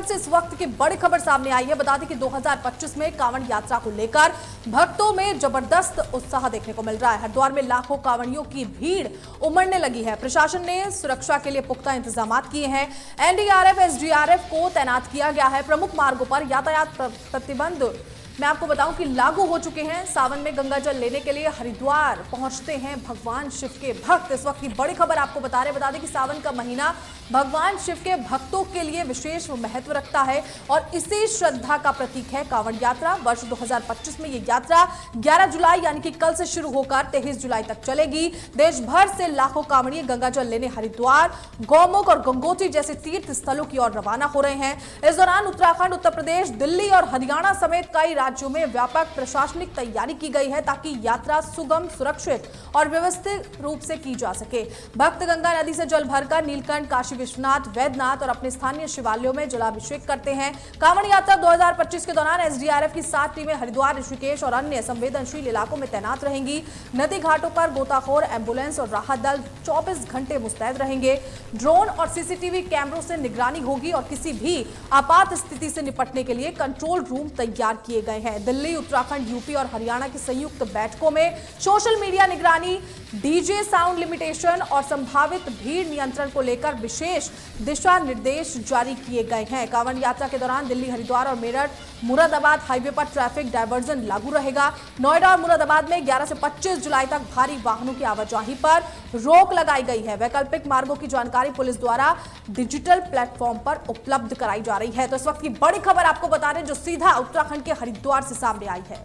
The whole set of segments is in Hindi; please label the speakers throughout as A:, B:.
A: से इस वक्त की बड़ी खबर सामने आई है। बता दें कि 2025 में कांवड़ यात्रा को लेकर भक्तों में जबरदस्त उत्साह देखने को मिल रहा है। हरिद्वार में लाखों कांवड़ियों की भीड़ उमड़ने लगी है। प्रशासन ने सुरक्षा के लिए पुख्ता इंतजाम किए हैं। एनडीआरएफ, एसडीआरएफ को तैनात किया गया है। प्रमुख मार्गों पर यातायात प्रतिबंध मैं आपको बताऊं कि लागू हो चुके हैं। सावन में गंगा जल लेने के लिए हरिद्वार पहुंचते हैं भगवान शिव के भक्त। इस वक्त की बड़ी खबर आपको बता दें कि सावन का महीना भगवान शिव के भक्तों के लिए विशेष महत्व रखता है और इसी श्रद्धा का प्रतीक है कांवड़ यात्रा। वर्ष 2025 में ये यात्रा 11 जुलाई यानी कि कल से शुरू होकर 23 जुलाई तक चलेगी। देश भर से लाखों कांवड़िए गंगा जल लेने हरिद्वार, गौमुख और गंगोत्री जैसे तीर्थ स्थलों की ओर रवाना हो रहे हैं। इस दौरान उत्तराखंड, उत्तर प्रदेश, दिल्ली और हरियाणा समेत कई राज्यों में व्यापक प्रशासनिक तैयारी की गई है ताकि यात्रा सुगम, सुरक्षित और व्यवस्थित रूप से की जा सके। भक्त गंगा नदी से जल भरकर नीलकंठ, काशी विश्वनाथ, वैद्यनाथ और अपने स्थानीय शिवालयों में जलाभिषेक करते हैं। कांवड़ यात्रा 2025 के दौरान एसडीआरएफ की 7 टीमें हरिद्वार, ऋषिकेश और अन्य संवेदनशील इलाकों में तैनात रहेंगी। नदी घाटों पर गोताखोर, एम्बुलेंस और राहत दल 24 घंटे मुस्तैद रहेंगे। ड्रोन और सीसीटीवी कैमरों से निगरानी होगी और किसी भी आपात स्थिति से निपटने के लिए कंट्रोल रूम तैयार किए गए हैं। दिल्ली, उत्तराखंड, यूपी और हरियाणा की संयुक्त बैठकों में सोशल मीडिया निगरानी, डीजे साउंड लिमिटेशन और संभावित भीड़ नियंत्रण को लेकर विशेष दिशा निर्देश जारी किए गए हैं। कांवड़ यात्रा के दौरान दिल्ली, हरिद्वार और मेरठ, मुरादाबाद हाईवे पर ट्रैफिक डायवर्जन लागू रहेगा। नोएडा और मुरादाबाद में 11 से 25 जुलाई तक भारी वाहनों की आवाजाही पर रोक लगाई गई है। वैकल्पिक मार्गों की जानकारी पुलिस द्वारा डिजिटल प्लेटफॉर्म पर उपलब्ध कराई जा रही है। तो इस वक्त की बड़ी खबर आपको बता रहे हैं जो सीधा उत्तराखंड के हरिद्वार से सामने आई है।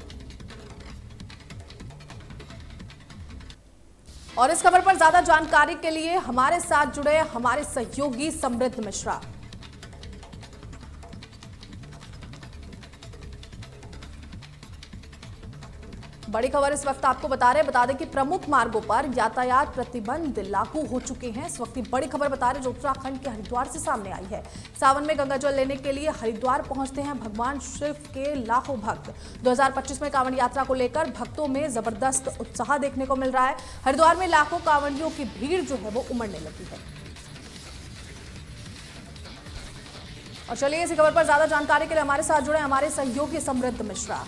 A: और इस खबर पर ज्यादा जानकारी के लिए हमारे साथ जुड़े हमारे सहयोगी समृद्ध मिश्रा। बड़ी खबर इस वक्त आपको बता दें कि प्रमुख मार्गों पर यातायात प्रतिबंध लागू हो चुके हैं। इस वक्त की बड़ी खबर बता रहे जो उत्तराखंड के हरिद्वार से सामने आई है। सावन में गंगा जल लेने के लिए हरिद्वार पहुंचते हैं भगवान शिव के लाखों भक्त। 2025 में कांवड़ यात्रा को लेकर भक्तों में जबरदस्त उत्साह देखने को मिल रहा है। हरिद्वार में लाखों कांवड़ियों की भीड़ जो है वो उमड़ने लगी है। और चलिए इसी खबर पर ज्यादा जानकारी के लिए हमारे साथ जुड़े हमारे सहयोगी समृद्ध मिश्रा।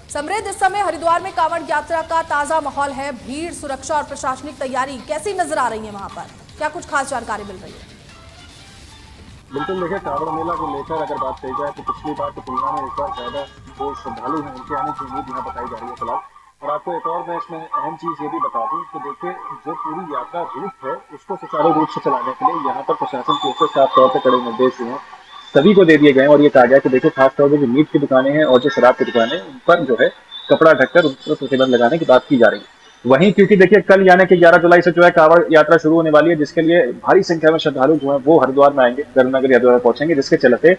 A: समृद्ध, इस समय हरिद्वार में कांवड़ यात्रा का ताजा माहौल है। भीड़, सुरक्षा और प्रशासनिक तैयारी कैसी नजर आ रही है वहां पर? क्या कुछ खास जानकारी मिल रही है?
B: बिल्कुल, देखिए कांवड़ मेला को लेकर अगर बात कही जाए तो पिछली बार की तुलना में इस बार ज्यादा जो श्रद्धालु हैं उनके आने की उम्मीद यहाँ बताई जा रही है फिलहाल। और आपको एक और मैं इसमें अहम चीज ये भी बता दूं कि देखिए जो पूरी यात्रा रूट है उसको सुचारू रूप से चलाने के लिए यहाँ पर प्रशासन की ओर से साफ तौर पर कड़े निर्देश हुए हैं, सभी को दे दिए गए हैं। और ये कहा गया कि देखिए खासतौर पर जो मीट की दुकानें हैं और जो शराब की दुकानें हैं उन पर जो है कपड़ा ढककर उन पर प्रतिबंध लगाने की बात की जा रही है। वहीं क्योंकि देखिए कल यानी कि 11 जुलाई से जो है कांवड़ यात्रा शुरू होने वाली है, जिसके लिए भारी संख्या में श्रद्धालु जो है वो हरिद्वार में आएंगे, गर्भनगर हरिद्वार पहुंचेंगे, जिसके चलते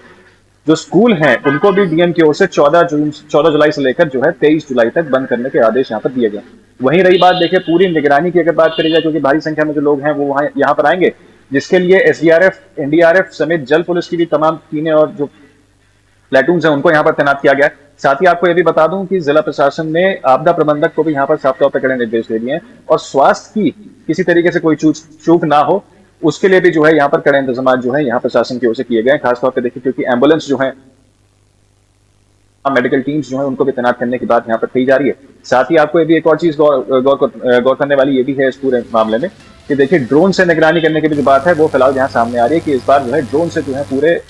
B: जो स्कूल हैं उनको भी डीएम की ओर से 14 जुलाई से लेकर जो है 23 जुलाई तक बंद करने के आदेश यहाँ पर दिए गए। वहीं रही बात देखिए पूरी निगरानी की अगर बात करी जाए, क्योंकि भारी संख्या में जो लोग हैं वो वहां यहाँ पर आएंगे, जिसके लिए एसडीआरएफ, एनडीआरएफ समेत जल पुलिस की भी तमाम टीमें और जो प्लेटून्स हैं उनको यहाँ पर तैनात किया गया है। साथ ही आपको ये भी बता दूं कि जिला प्रशासन ने आपदा प्रबंधक को भी यहाँ पर साफ तौर पर कड़े निर्देश दे दिए हैं और स्वास्थ्य की किसी तरीके से कोई चूक ना हो उसके लिए भी जो है यहाँ पर कड़े इंतजाम जो है यहाँ प्रशासन की ओर से किए गए हैं। खासतौर पर देखिए क्योंकि एम्बुलेंस जो है, मेडिकल टीम्स जो है उनको भी तैनात करने की बात यहाँ पर कही जा रही है। साथ ही आपको ये भी एक और चीज गौर करने वाली ये भी है इस पूरे मामले में कि देखिए ड्रोन से निगरानी करने की भी जो बात है वो फिलहाल यहाँ सामने आ रही है कि इस बार जो है ड्रोन से जो है पूरे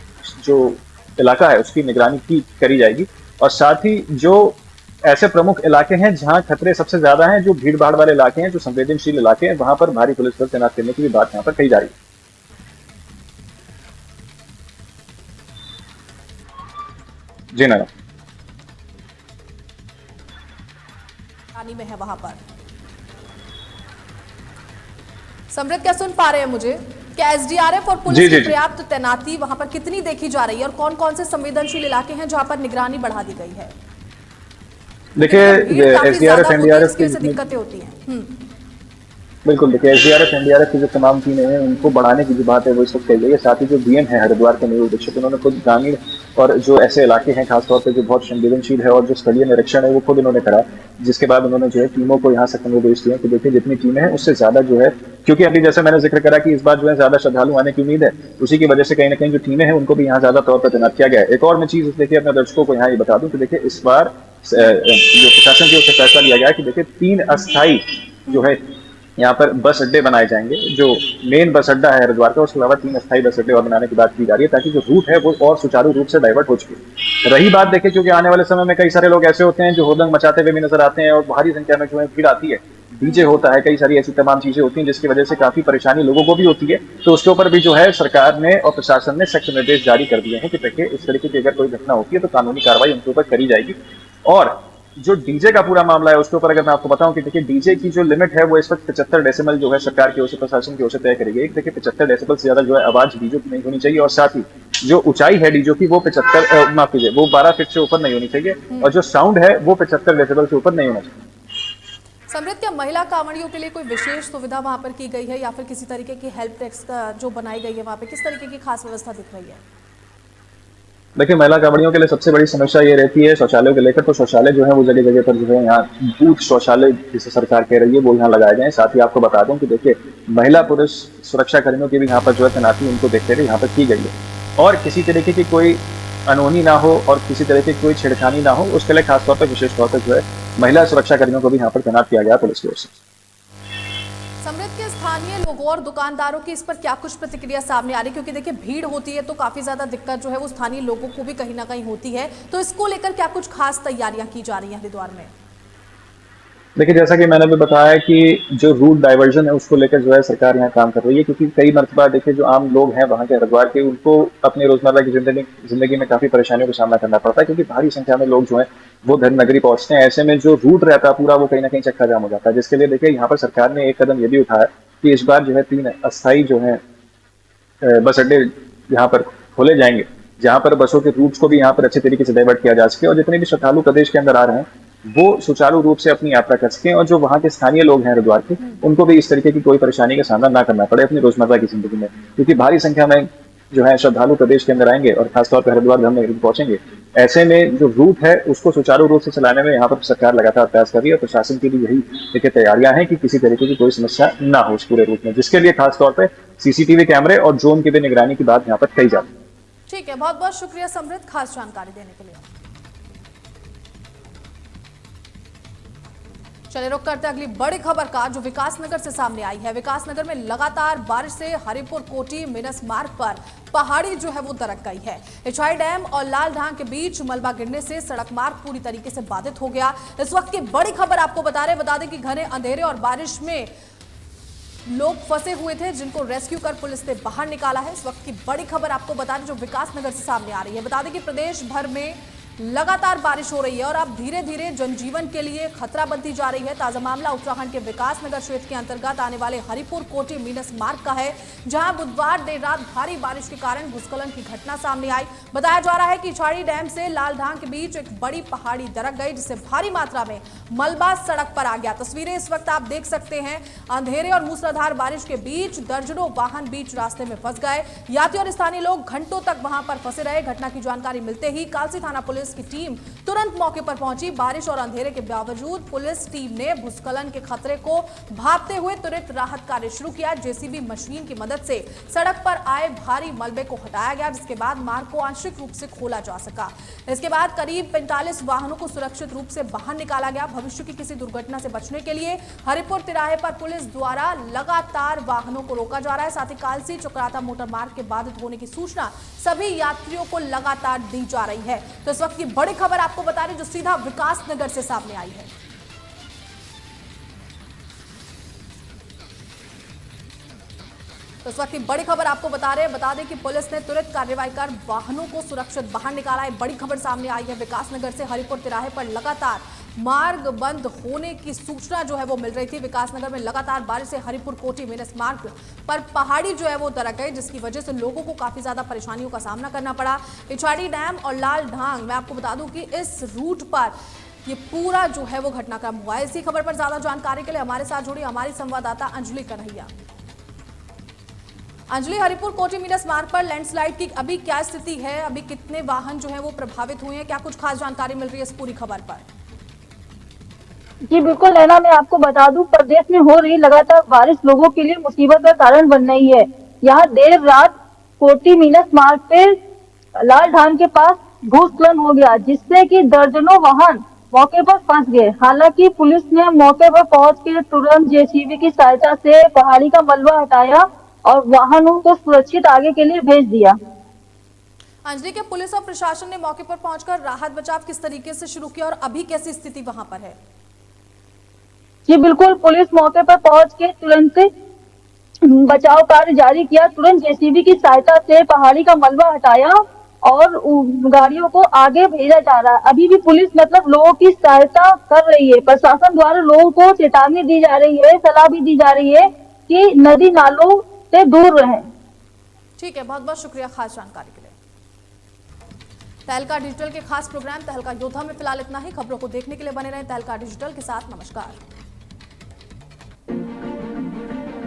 B: जो इलाका है उसकी निगरानी की करी जाएगी। और साथ ही जो ऐसे प्रमुख इलाके हैं जहां खतरे सबसे ज्यादा हैं, जो भीड़ भाड़ वाले इलाके हैं, जो संवेदनशील इलाके हैं, वहां पर भारी पुलिस बल तैनात करने की भी बात यहाँ पर कही जा रही है। जी ना
A: में है वहां पर समृद्ध, क्या सुन पा रहे हैं मुझे? क्या एसडीआरएफ और पुलिस की पर्याप्त तैनाती वहां पर कितनी देखी जा रही है और कौन कौन से संवेदनशील इलाके हैं जहां पर निगरानी बढ़ा दी गई है?
B: देखिए एसडीआरएफ, एनडीआरएफ की
A: दिक्कतें होती हैं।
B: बिल्कुल, देखिए एसडीआरएफ, एनडीआरएफ की जो तमाम टीमें हैं, उनको बढ़ाने की जो बात है वो इस वक्त कही गई है। साथ ही जो डीएम है हरिद्वार के नवोदित दीक्षित, उन्होंने खुद ग्रामीण और जो ऐसे इलाके हैं खासतौर पे जो बहुत संवेदनशील है और जो स्थलीय निरीक्षण है वो खुद उन्होंने करा, जिसके बाद उन्होंने जो है टीमों को यहाँ से निर्देश दिए कि देखिए जितनी टीमें हैं उससे ज्यादा जो है, क्योंकि अभी जैसे मैंने जिक्र करा कि इस बार जो है ज्यादा श्रद्धालु आने की उम्मीद है, उसी की वजह से कहीं ना कहीं जो टीमें हैं उनको भी यहाँ ज्यादा तौर पर तैनात किया गया है। एक और मैं चीज देखिए अपने दर्शकों को यहाँ ये बता दूं कि देखिए इस बार जो प्रशासन की ओर से फैसला लिया गया है कि देखिए 3 अस्थायी जो है यहाँ पर बस अड्डे बनाए जाएंगे। जो मेन बस अड्डा है हरिद्वार का, उसके अलावा 3 अस्थायी बस अड्डे और बनाने की बात की जा रही है, ताकि जो रूट है वो और सुचारू रूप से डाइवर्ट हो चुके। रही बात देखिए, क्योंकि आने वाले समय में कई सारे लोग ऐसे होते हैं जो होदंग मचाते हुए भी नजर आते हैं और भारी संख्या में जो है भीड़ आती है, डीजे होता है, कई सारी ऐसी तमाम चीजें होती हैं जिसकी वजह से काफी परेशानी लोगों को भी होती है। तो उसके ऊपर भी जो है सरकार ने और प्रशासन ने सख्त निर्देश जारी कर दिए हैं कि देखिए इस तरीके की अगर कोई घटना होती है तो कानूनी कार्रवाई उनके ऊपर करी जाएगी। और जो डीजे का पूरा मामला है उसके ऊपर अगर मैं आपको बताऊं कि देखिए डीजे की जो लिमिट है वो इस वक्त 75 डेसिबल जो है सरकार की ओर से, प्रशासन की ओर से तय करी गई। देखिए 75 डेसिबल से ज्यादा जो है आवाज डीजे की नहीं होनी चाहिए, और साथ ही जो ऊंचाई है डीजे की वो 75 माफ कीजिए वो 12 फीट से ऊपर नहीं होनी चाहिए, और जो साउंड है वो 75 डेसिबल से ऊपर नहीं होना चाहिए।
A: समृद्ध, क्या महिला कांवड़ियों के लिए कोई विशेष सुविधा वहां पर की गई है या फिर किसी तरीके की हेल्प डेस्क का जो बनाई गई है वहां पे किस तरीके की खास व्यवस्था दिख रही है?
B: देखिए महिला कांवड़ियों के लिए सबसे बड़ी समस्या ये रहती है शौचालयों को लेकर। तो शौचालय जो है वो जगह जगह पर जो है यहाँ बूथ शौचालय जिसे सरकार कह रही है वो यहाँ लगाए गए। साथ ही आपको बता दूं कि देखिए महिला पुरुष सुरक्षा कर्मियों की भी यहाँ पर जो है तैनाती उनको देखते हुए यहाँ पर की गई है, और किसी तरीके की कोई अनहोनी ना हो और किसी तरह की कोई छेड़खानी ना हो, उसके लिए खासतौर पर विशेष तौर पर जो है महिला सुरक्षा कर्मियों को भी यहाँ पर तैनात किया गया पुलिस की ओर से।
A: समृद्ध, के स्थानीय लोगों और दुकानदारों की इस पर क्या कुछ प्रतिक्रिया सामने आ रही है? क्योंकि देखिए भीड़ होती है तो काफी ज्यादा दिक्कत जो है वो स्थानीय लोगों को भी कहीं ना कहीं होती है, तो इसको लेकर क्या कुछ खास तैयारियां की जा रही हैं हरिद्वार में?
B: देखिए जैसा कि मैंने भी बताया कि जो रूट डाइवर्जन है उसको लेकर जो है सरकार यहाँ काम कर रही है, क्योंकि कई मरतबा देखिए जो आम लोग हैं वहाँ के हरिद्वार के, उनको अपने रोजमर्रा की जिंदगी में काफी परेशानियों का सामना करना पड़ता है, क्योंकि भारी संख्या में लोग जो है वो धर्म नगरी पहुंचते हैं। ऐसे में जो रूट रहता है पूरा वो कहीं ना कहीं चक्का जाम हो जाता है, जिसके लिए देखिए यहाँ पर सरकार ने एक कदम ये भी उठाया कि इस बार जो है 3 अस्थायी जो है बस अड्डे यहाँ पर खोले जाएंगे, जहाँ पर बसों के रूट्स को भी यहाँ पर अच्छे तरीके से डाइवर्ट किया जा सके और जितने भी श्रद्धालु प्रदेश के अंदर आ रहे हैं वो सुचारू रूप से अपनी यात्रा कर सकें, और जो वहाँ के स्थानीय लोग हैं हरिद्वार के उनको भी इस तरीके की कोई परेशानी का सामना ना करना पड़े अपनी रोजमर्रा की जिंदगी में, क्योंकि भारी संख्या में जो है श्रद्धालु प्रदेश के अंदर आएंगे और खासतौर पर हरिद्वार धाम में पहुंचेंगे। ऐसे में जो रूट है उसको सुचारू रूप से चलाने में यहाँ पर सरकार लगातार प्रयास कर रही है, और प्रशासन की भी यही देखिए तैयारियां हैं कि किसी तरीके की कोई समस्या ना हो इस पूरे रूट में, जिसके लिए खासतौर पर सीसीटीवी कैमरे और ड्रोन की भी निगरानी की बात यहाँ पर कही जाती है।
A: ठीक है, बहुत बहुत शुक्रिया समृद्ध खास जानकारी देने के लिए। चलिए रुक करते अगली बड़ी खबर का, जो विकासनगर से सामने आई है। विकासनगर में लगातार बारिश से हरिपुर कोटी मिनस मार्ग पर पहाड़ी जो है वो दरक गई है। इछाई डैम और लाल ढांग के बीच मलबा गिरने से सड़क मार्ग पूरी तरीके से बाधित हो गया। इस वक्त की बड़ी खबर आपको बता दें कि घने अंधेरे और बारिश में लोग फंसे हुए थे जिनको रेस्क्यू कर पुलिस ने बाहर निकाला है। इस वक्त की बड़ी खबर आपको बता दें जो विकासनगर से सामने आ रही है। बता दें कि प्रदेश भर में लगातार बारिश हो रही है और अब धीरे धीरे जनजीवन के लिए खतरा बनती जा रही है। ताजा मामला उत्तराखंड के विकासनगर क्षेत्र के अंतर्गत आने वाले हरिपुर कोटी मीनस मार्ग का है, जहां बुधवार देर रात भारी बारिश के कारण भूस्खलन की घटना सामने आई। बताया जा रहा है कि इछाड़ी डैम से लालढांग के बीच एक बड़ी पहाड़ी दरक गई, जिससे भारी मात्रा में मलबा सड़क पर आ गया। तस्वीरें इस वक्त आप देख सकते हैं। अंधेरे और मूसलाधार बारिश के बीच दर्जनों वाहन बीच रास्ते में फंस गए। यात्री और स्थानीय लोग घंटों तक वहां पर फंसे रहे। घटना की जानकारी मिलते ही कालसी थाना पुलिस की टीम तुरंत मौके पर पहुंची। बारिश और अंधेरे के बावजूद पुलिस टीम ने भूस्खलन के खतरे को भांपते हुए त्वरित राहत कार्य शुरू किया। जेसीबी मशीन की मदद से सड़क पर आए भारी मलबे को हटाया गया, जिसके बाद मार्ग को आंशिक रूप से खोला जा सका। इसके बाद करीब 45 वाहनों को सुरक्षित रूप से बाहर निकाला गया। भविष्य की किसी दुर्घटना से बचने के लिए हरिपुर तिराहे पर पुलिस द्वारा लगातार वाहनों को रोका जा रहा है। साथ ही कालसी चक्राता मोटर मार्ग के बाधित होने की सूचना सभी यात्रियों को लगातार दी जा रही है। तो इस वक्त की बड़ी खबर आपको बता रहे जो सीधा विकासनगर से सामने आई है। तो इस वक्त की बड़ी खबर आपको बता दें कि पुलिस ने तुरंत कार्रवाई कर वाहनों को सुरक्षित बाहर निकाला है। बड़ी खबर सामने आई है विकासनगर से। हरिपुर तिराहे पर लगातार मार्ग बंद होने की सूचना जो है वो मिल रही थी। विकासनगर में लगातार बारिश से हरिपुर कोटी मिनस मार्ग पर पहाड़ी जो है वो दरक गई, जिसकी वजह से लोगों को काफी ज्यादा परेशानियों का सामना करना पड़ा। इछाड़ी डैम और लाल ढांग, मैं आपको बता दूं कि इस रूट पर ये पूरा जो है वो घटनाक्रम हुआ है। इसी खबर पर ज्यादा जानकारी के लिए हमारे साथ जुड़ी हमारी संवाददाता अंजलि कन्हैया। अंजलि, हरिपुर कोटी मीनस मार्ग पर लैंडस्लाइड की अभी क्या स्थिति है? अभी कितने वाहन जो है वो प्रभावित हुए हैं? क्या कुछ खास जानकारी मिल रही है इस पूरी खबर पर?
C: जी बिल्कुल नैना, मैं आपको बता दूं, प्रदेश में हो रही लगातार बारिश लोगों के लिए मुसीबत का कारण बन रही है। यहाँ देर रात कोटी मीनस मार्ग पे लाल ढान के पास भूस्खलन हो गया, जिससे कि दर्जनों वाहन मौके पर फंस गए। हालांकि पुलिस ने मौके पर पहुंच के तुरंत जेसीबी की सहायता से पहाड़ी का मलबा हटाया और वाहनों को सुरक्षित आगे के लिए भेज दिया।
A: अंजलि, क्या पुलिस और प्रशासन ने मौके पर पहुंचकर राहत बचाव किस तरीके से शुरू किया और अभी कैसी स्थिति वहां पर है?
C: जी बिल्कुल, पुलिस मौके पर पहुंच के तुरंत बचाव कार्य जारी किया। तुरंत जेसीबी की सहायता से पहाड़ी का मलबा हटाया और गाड़ियों को आगे भेजा जा रहा है। अभी भी पुलिस लोगों की सहायता कर रही है। प्रशासन द्वारा लोगों को चेतावनी दी जा रही है, सलाह भी दी जा रही है कि नदी नालों से दूर रहें।
A: ठीक है, बहुत बहुत शुक्रिया खास जानकारी के लिए। तहलका डिजिटल के खास प्रोग्राम तहलका योद्धा में फिलहाल इतना ही। खबरों को देखने के लिए बने रहें तहलका डिजिटल के साथ। नमस्कार।